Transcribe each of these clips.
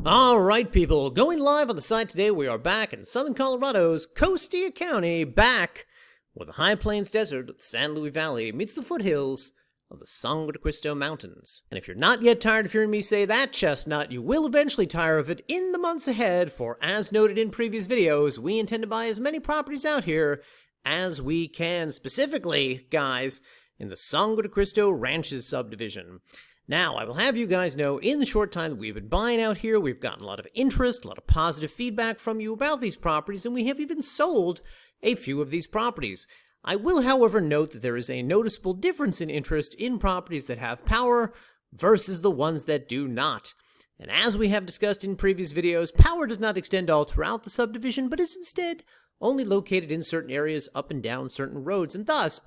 All right, people, going live on the site today. We are back in southern Colorado's Costilla County, back where the high plains desert of the San Luis Valley meets the foothills of the Sangre de Cristo Mountains. And if you're not yet tired of hearing me say that, chestnut, you will eventually tire of it in the months ahead, for as noted in previous videos, we intend to buy as many properties out here as we can, specifically, guys, in the Sangre de Cristo Ranches subdivision. Now, I will have you guys know, in the short time that we've been buying out here, we've gotten a lot of interest, a lot of positive feedback from you about these properties, and we have even sold a few of these properties. I will, however, note that there is a noticeable difference in interest in properties that have power versus the ones that do not. And as we have discussed in previous videos, power does not extend all throughout the subdivision, but is instead only located in certain areas up and down certain roads, and thus,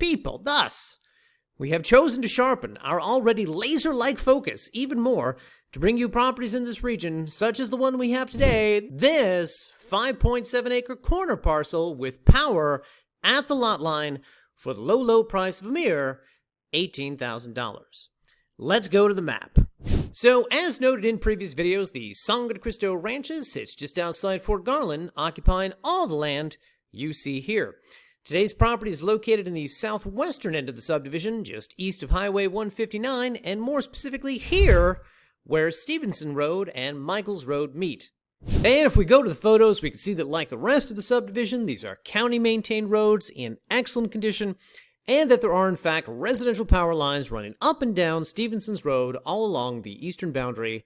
we have chosen to sharpen our already laser-like focus even more to bring you properties in this region, such as the one we have today, this 5.7-acre corner parcel with power at the lot line for the low price of a mere $18,000. Let's go to the map. So, as noted in previous videos, the Sangre de Cristo Ranches sits just outside Fort Garland, occupying all the land you see here. Today's property is located in the southwestern end of the subdivision, just east of Highway 159, and more specifically here, where Stevenson Road and Michaels Road meet. And if we go to the photos, we can see that like the rest of the subdivision, these are county-maintained roads in excellent condition, and that there are in fact residential power lines running up and down Stevenson's Road all along the eastern boundary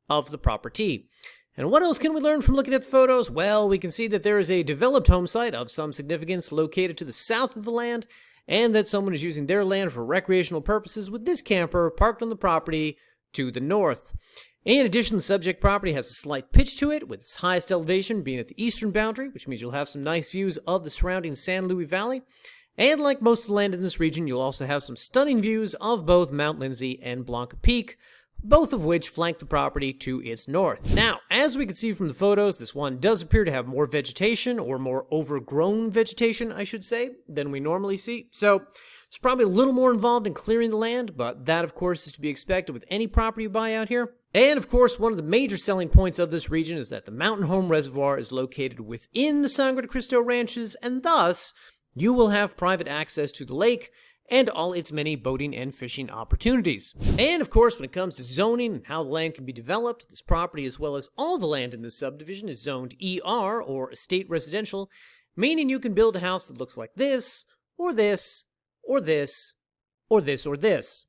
of the property. And what else can we learn from looking at the photos? Well, we can see that there is a developed home site of some significance located to the south of the land, and that someone is using their land for recreational purposes with this camper parked on the property to the north. In addition, the subject property has a slight pitch to it, with its highest elevation being at the eastern boundary, which means you'll have some nice views of the surrounding San Luis Valley. And like most of the land in this region, you'll also have some stunning views of both Mount Lindsay and Blanca Peak, both of which flank the property to its north. Now, as we can see from the photos, this one does appear to have more vegetation, or more overgrown vegetation, I should say, than we normally see. So, it's probably a little more involved in clearing the land, but that, of course, is to be expected with any property you buy out here. And, of course, one of the major selling points of this region is that the Mountain Home Reservoir is located within the Sangre de Cristo Ranches, and thus, you will have private access to the lake and all its many boating and fishing opportunities. And of course, when it comes to zoning and how the land can be developed, this property, as well as all the land in this subdivision, is zoned ER, or Estate Residential, meaning you can build a house that looks like this, or this, or this, or this, or this.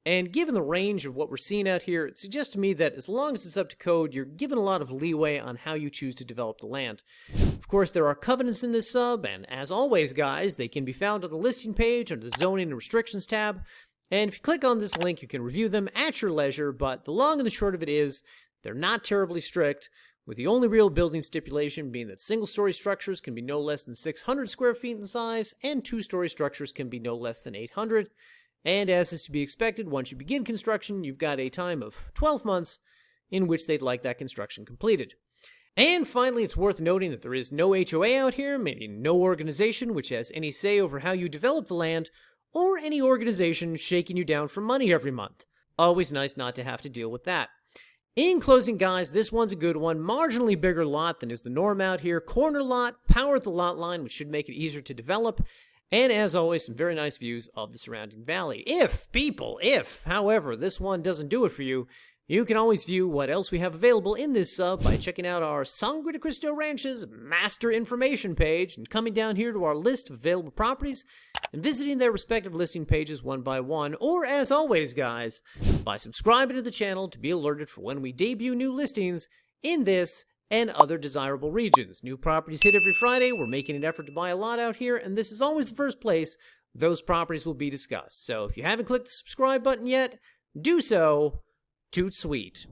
And given the range of what we're seeing out here, it suggests to me that as long as it's up to code, you're given a lot of leeway on how you choose to develop the land. Of course, there are covenants in this sub, and as always, guys, they can be found on the listing page under the Zoning and Restrictions tab. And if you click on this link, you can review them at your leisure, but the long and the short of it is, they're not terribly strict, with the only real building stipulation being that single-story structures can be no less than 600 square feet in size, and two-story structures can be no less than 800. And as is to be expected, once you begin construction, you've got a time of 12 months in which they'd like that construction completed. And finally, it's worth noting that there is no HOA out here, meaning no organization which has any say over how you develop the land, or any organization shaking you down for money every month. Always nice not to have to deal with that. In closing, guys, this one's a good one. Marginally bigger lot than is the norm out here. Corner lot, power at the lot line, which should make it easier to develop. And as always, some very nice views of the surrounding valley. If, however, this one doesn't do it for you, you can always view what else we have available in this sub by checking out our Sangre de Cristo Ranches master information page and coming down here to our list of available properties and visiting their respective listing pages one by one, or as always, guys, by subscribing to the channel to be alerted for when we debut new listings in this and other desirable regions. New properties hit every Friday. We're making an effort to buy a lot out here, and this is always the first place those properties will be discussed. So if you haven't clicked the subscribe button yet, do so. Toot sweet.